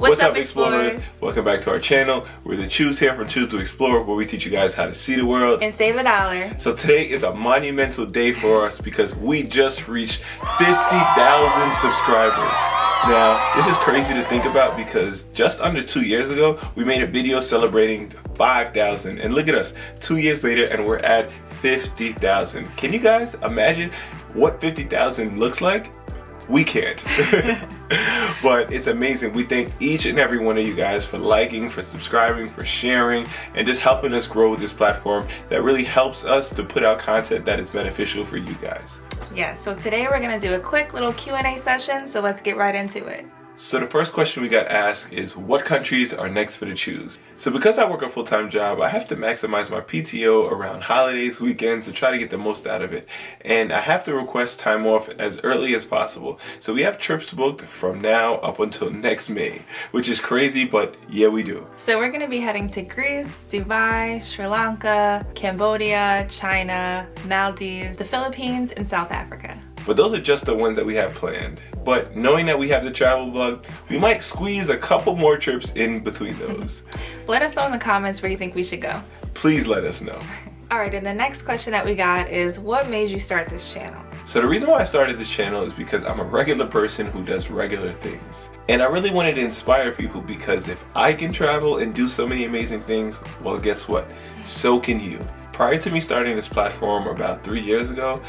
What's up, explorers? Welcome back to our channel. We're the Choose here from Choose to Explore, where we teach you guys how to see the world and save $1. So today is a monumental day for us because we just reached 50,000 subscribers. Now, this is crazy to think about because just under 2 years ago, we made a video celebrating 5,000. And look at us, 2 years later, and we're at 50,000. Can you guys imagine what 50,000 looks like? We can't. But it's amazing. We thank each and every one of you guys for liking, for subscribing, for sharing, and just helping us grow this platform that really helps us to put out content that is beneficial for you guys. Yeah, so today we're going to do a quick little Q&A session, so let's get right into it. So the first question we got asked is, what countries are next for the choose? So because I work a full-time job, I have to maximize my PTO around holidays, weekends, to try to get the most out of it. And I have to request time off as early as possible. So we have trips booked from now up until next May, which is crazy, but yeah, we do. So we're going to be heading to Greece, Dubai, Sri Lanka, Cambodia, China, Maldives, the Philippines, and South Africa. But those are just the ones that we have planned. But knowing that we have the travel blog, we might squeeze a couple more trips in between those. Let us know in the comments where you think we should go. Please let us know. Alright, and the next question that we got is, what made you start this channel? So the reason why I started this channel is because I'm a regular person who does regular things. And I really wanted to inspire people because if I can travel and do so many amazing things, well, guess what? So can you. Prior to me starting this platform about 3 years ago,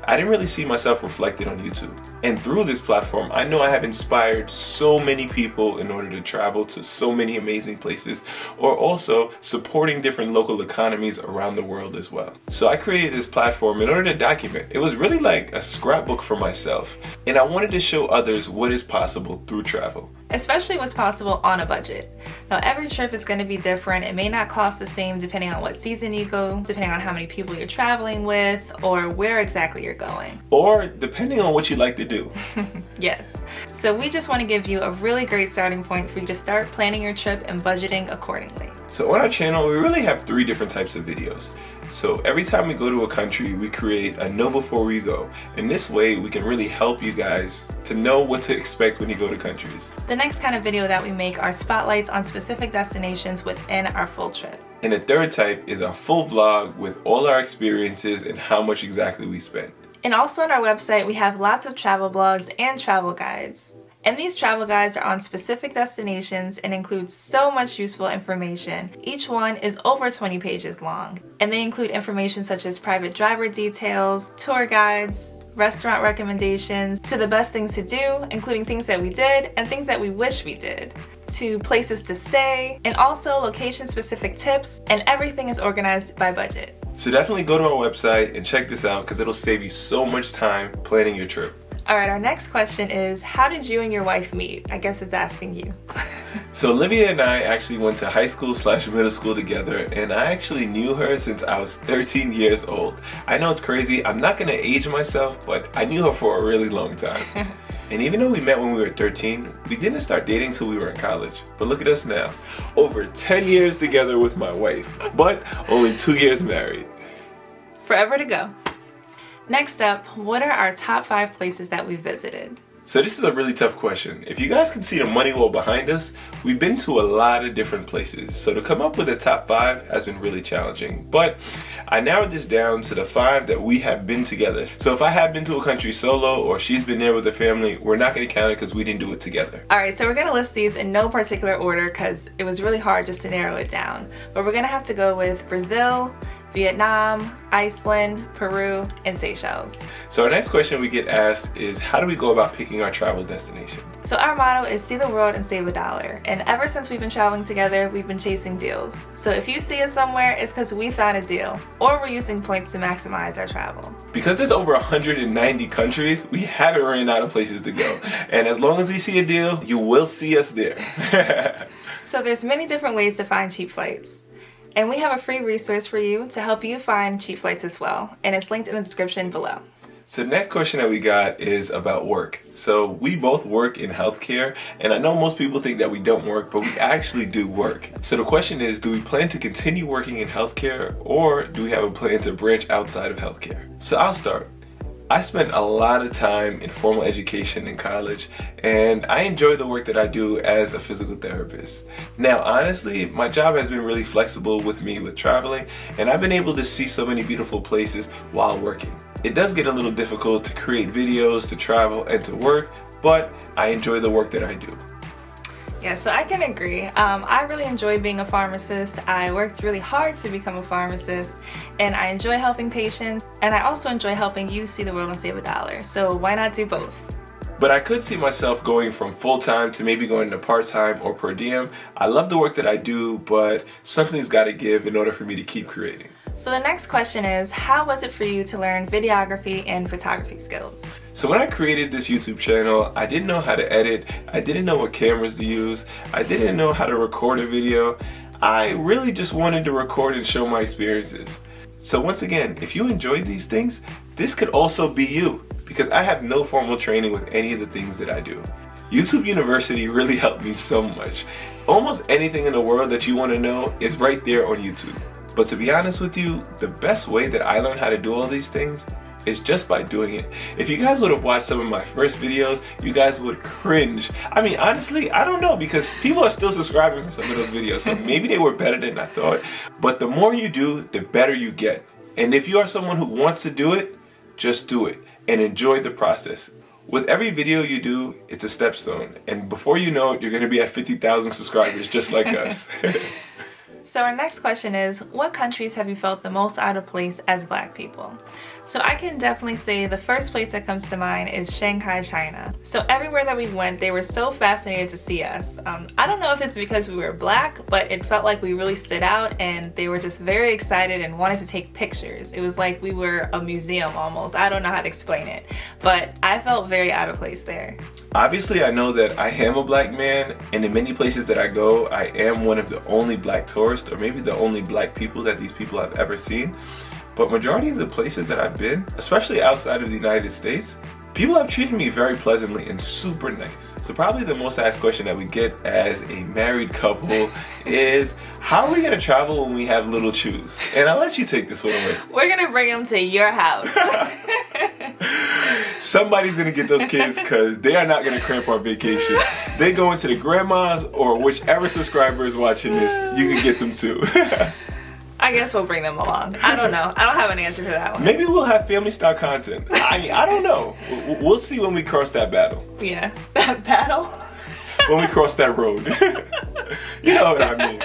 I didn't really see myself reflected on YouTube. And through this platform, I know I have inspired so many people in order to travel to so many amazing places, or also supporting different local economies around the world as well. So I created this platform in order to document. It was really like a scrapbook for myself. And I wanted to show others what is possible through travel. Especially what's possible on a budget. Now, every trip is going to be different. It may not cost the same depending on what season you go, depending on how many people you're traveling with, or where exactly you're going. Or depending on what you like to do. Yes. So we just want to give you a really great starting point for you to start planning your trip and budgeting accordingly. So on our channel, we really have 3 different types of videos. So every time we go to a country, we create a know before we go. And this way, we can really help you guys to know what to expect when you go to countries. The next kind of video that we make are spotlights on specific destinations within our full trip. And the third type is a full vlog with all our experiences and how much exactly we spent. And also on our website, we have lots of travel blogs and travel guides. And these travel guides are on specific destinations and include so much useful information. Each one is over 20 pages long. And they include information such as private driver details, tour guides, restaurant recommendations, to the best things to do, including things that we did and things that we wish we did, to places to stay, and also location-specific tips, and everything is organized by budget. So definitely go to our website and check this out because it'll save you so much time planning your trip. Alright, our next question is, how did you and your wife meet? I guess it's asking you. So Olivia and I actually went to high school / middle school together, and I actually knew her since I was 13 years old. I know it's crazy, I'm not gonna age myself, but I knew her for a really long time. And even though we met when we were 13, we didn't start dating till we were in college. But look at us now, over 10 years together with my wife, but only 2 years married. Forever to go. Next up, what are our top 5 places that we've visited? So this is a really tough question. If you guys can see the money wall behind us, we've been to a lot of different places. So to come up with a top 5 has been really challenging. But I narrowed this down to the 5 that we have been together. So if I have been to a country solo or she's been there with her family, we're not going to count it because we didn't do it together. Alright, so we're going to list these in no particular order because it was really hard just to narrow it down. But we're going to have to go with Brazil, Vietnam, Iceland, Peru, and Seychelles. So our next question we get asked is, how do we go about picking our travel destination? So our motto is see the world and save $1. And ever since we've been traveling together, we've been chasing deals. So if you see us somewhere, it's because we found a deal, or we're using points to maximize our travel. Because there's over 190 countries, we haven't ran out of places to go. And as long as we see a deal, you will see us there. So there's many different ways to find cheap flights. And we have a free resource for you to help you find cheap flights as well. And it's linked in the description below. So the next question that we got is about work. So we both work in healthcare, and I know most people think that we don't work, but we actually do work. So the question is, do we plan to continue working in healthcare, or do we have a plan to branch outside of healthcare? So I'll start. I spent a lot of time in formal education in college, and I enjoy the work that I do as a physical therapist. Now, honestly, my job has been really flexible with me with traveling, and I've been able to see so many beautiful places while working. It does get a little difficult to create videos, to travel, and to work, but I enjoy the work that I do. Yeah, so I can agree. I really enjoy being a pharmacist. I worked really hard to become a pharmacist, and I enjoy helping patients, and I also enjoy helping you see the world and save a dollar. So why not do both? But I could see myself going from full-time to maybe going to part-time or per diem. I love the work that I do, but something's got to give in order for me to keep creating. So the next question is, how was it for you to learn videography and photography skills? So when I created this YouTube channel, I didn't know how to edit, I didn't know what cameras to use, I didn't know how to record a video. I really just wanted to record and show my experiences. So once again, if you enjoyed these things, this could also be you, because I have no formal training with any of the things that I do. YouTube University really helped me so much. Almost anything in the world that you want to know is right there on YouTube. But to be honest with you, the best way that I learned how to do all these things is just by doing it. If you guys would have watched some of my first videos, you guys would cringe. I mean, honestly, I don't know, because people are still subscribing for some of those videos, so maybe they were better than I thought. But the more you do, the better you get. And if you are someone who wants to do it, just do it and enjoy the process. With every video you do, it's a stepstone. And before you know it, you're going to be at 50,000 subscribers just like us. So our next question is, what countries have you felt the most out of place as Black people? So I can definitely say the first place that comes to mind is Shanghai, China. So everywhere that we went, they were so fascinated to see us. I don't know if it's because we were Black, but it felt like we really stood out, and they were just very excited and wanted to take pictures. It was like we were a museum almost. I don't know how to explain it, but I felt very out of place there. Obviously, I know that I am a Black man, and in many places that I go, I am one of the only Black tourists, or maybe the only Black people that these people have ever seen. But majority of the places that I've been, especially outside of the United States, people have treated me very pleasantly and super nice. So probably the most asked question that we get as a married couple is, how are we going to travel when we have little chews? And I'll let you take this one away. We're going to bring them to your house. Somebody's going to get those kids, because they are not going to cramp our vacation. They go into the grandmas, or whichever subscriber is watching this, you can get them too. I guess we'll bring them along. I don't know. I don't have an answer for that one. Maybe we'll have family style content. I don't know. We'll see when we cross that battle. Yeah, that battle? When we cross that road. You know what I mean.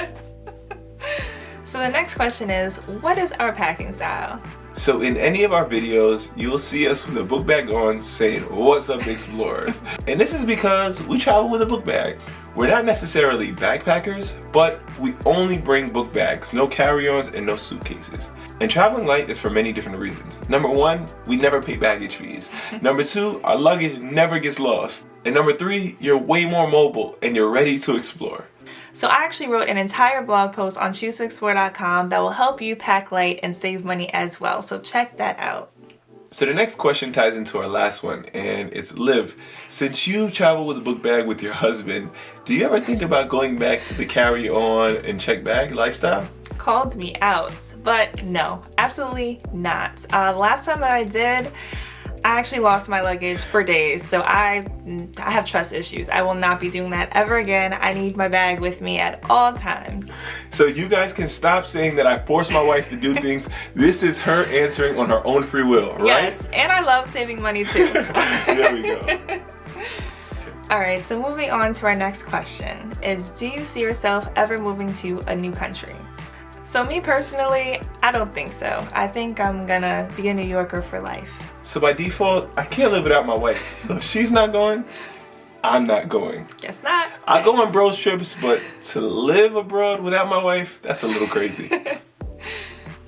So the next question is, what is our packing style? So in any of our videos, you'll see us with a book bag on saying, "What's up, explorers?" And this is because we travel with a book bag. We're not necessarily backpackers, but we only bring book bags, no carry-ons and no suitcases. And traveling light is for many different reasons. Number one, we never pay baggage fees. Number two, our luggage never gets lost. And number three, you're way more mobile and you're ready to explore. So I actually wrote an entire blog post on choosetoexplore.com that will help you pack light and save money as well. So check that out. So the next question ties into our last one, and it's Liv. Since you travel with a book bag with your husband, do you ever think about going back to the carry-on and check bag lifestyle? Called me out, but no, absolutely not. Last time that I did, I actually lost my luggage for days, so I have trust issues. I will not be doing that ever again. I need my bag with me at all times. So you guys can stop saying that I force my wife to do things. This is her answering on her own free will, right? Yes, and I love saving money too. There we go. Alright, so moving on to our next question is, do you see yourself ever moving to a new country? So me personally, I don't think so. I think I'm gonna be a New Yorker for life. So by default, I can't live without my wife. So if she's not going, I'm not going. Guess not. I go on bros trips, but to live abroad without my wife, that's a little crazy.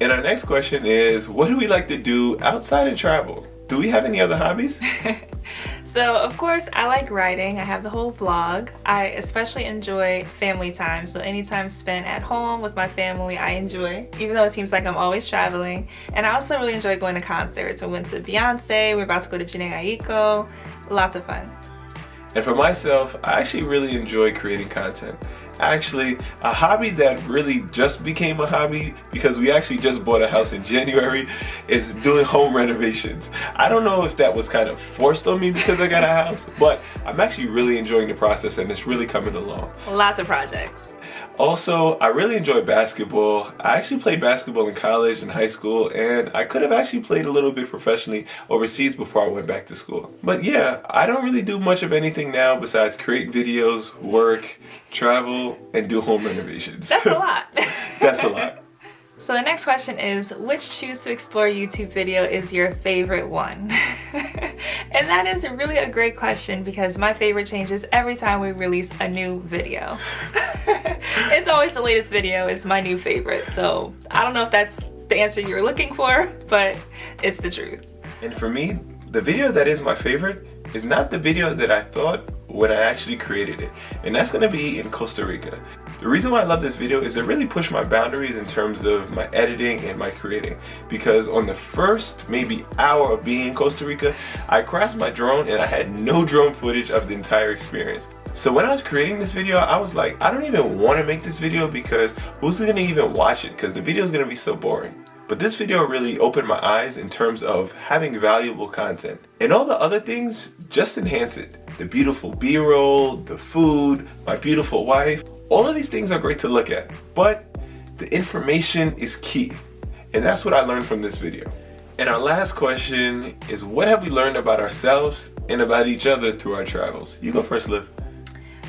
And our next question is, what do we like to do outside of travel? Do we have any other hobbies? So of course I like writing. I have the whole blog. I especially enjoy family time. So any time spent at home with my family, I enjoy, even though it seems like I'm always traveling. And I also really enjoy going to concerts. I went to Beyonce. We're about to go to Jhené Aiko. Lots of fun. And for myself, I actually really enjoy creating content. Actually, a hobby that really just became a hobby because we actually just bought a house in January is doing home renovations. I don't know if that was kind of forced on me because I got a house, but I'm actually really enjoying the process and it's really coming along. Lots of projects. Also, I really enjoy basketball. I actually played basketball in college and high school, and I could have actually played a little bit professionally overseas before I went back to school. But yeah, I don't really do much of anything now besides create videos, work, travel, and do home renovations. That's a lot. That's a lot. So the next question is, which Choose to Explore YouTube video is your favorite one? And that is really a great question because my favorite changes every time we release a new video. It's always the latest video is my new favorite. So I don't know if that's the answer you were looking for, but it's the truth. And for me, the video that is my favorite is not the video that I thought when I actually created it. And that's gonna be in Costa Rica. The reason why I love this video is it really pushed my boundaries in terms of my editing and my creating. Because on the first maybe hour of being in Costa Rica, I crashed my drone and I had no drone footage of the entire experience. So when I was creating this video, I was like, I don't even want to make this video because who's gonna even watch it? Because the video is gonna be so boring. But this video really opened my eyes in terms of having valuable content. And all the other things just enhance it. The beautiful B-roll, the food, my beautiful wife. All of these things are great to look at. But the information is key. And that's what I learned from this video. And our last question is, what have we learned about ourselves and about each other through our travels? You go first, Liv.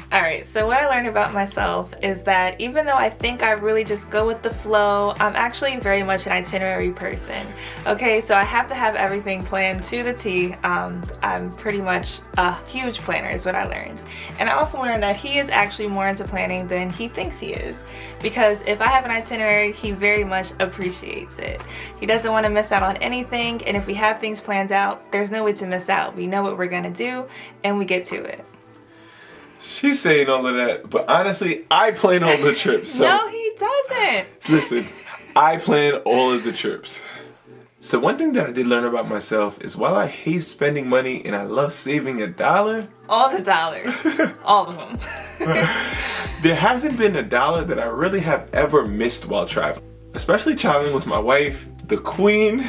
Alright, so what I learned about myself is that even though I think I really just go with the flow, I'm actually very much an itinerary person. Okay, so I have to have everything planned to the T. I'm pretty much a huge planner is what I learned. And I also learned that he is actually more into planning than he thinks he is. Because if I have an itinerary, he very much appreciates it. He doesn't want to miss out on anything, and if we have things planned out, there's no way to miss out. We know what we're gonna do, and we get to it. She's saying all of that, but honestly, I plan all the trips. So no, he doesn't. Listen, I plan all of the trips. So one thing that I did learn about myself is while I hate spending money and I love saving $1, all the dollars, all of them. There hasn't been $1 that I really have ever missed while traveling. Especially traveling with my wife, the queen.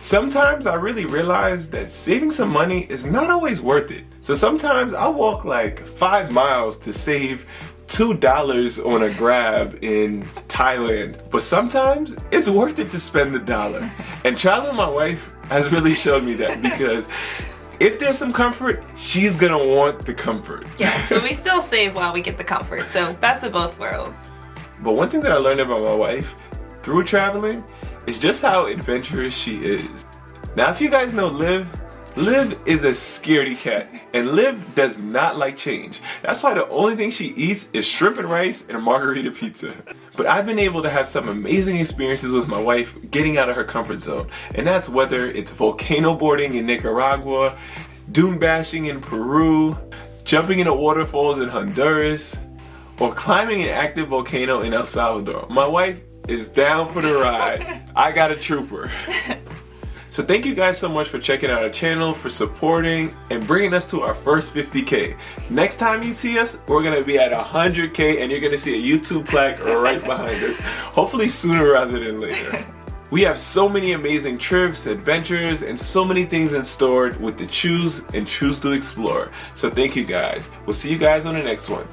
Sometimes I really realize that saving some money is not always worth it. So sometimes I walk like 5 miles to save $2 on a Grab in Thailand. But sometimes it's worth it to spend $1. And traveling with my wife has really showed me that because if there's some comfort, she's gonna want the comfort. Yes, but we still save while we get the comfort. So best of both worlds. But one thing that I learned about my wife through traveling is just how adventurous she is. Now, if you guys know Liv is a scaredy cat, and Liv does not like change. That's why the only thing she eats is shrimp and rice and a margarita pizza. But I've been able to have some amazing experiences with my wife getting out of her comfort zone. And that's whether it's volcano boarding in Nicaragua, dune bashing in Peru, jumping into waterfalls in Honduras, or climbing an active volcano in El Salvador. My wife is down for the ride. I got a trooper. So thank you guys so much for checking out our channel, for supporting, and bringing us to our first 50K. Next time you see us, we're gonna be at 100K, and you're gonna see a YouTube plaque right behind us. Hopefully sooner rather than later. We have so many amazing trips, adventures, and so many things in store with the Choose and Choose to Explore. So thank you guys. We'll see you guys on the next one.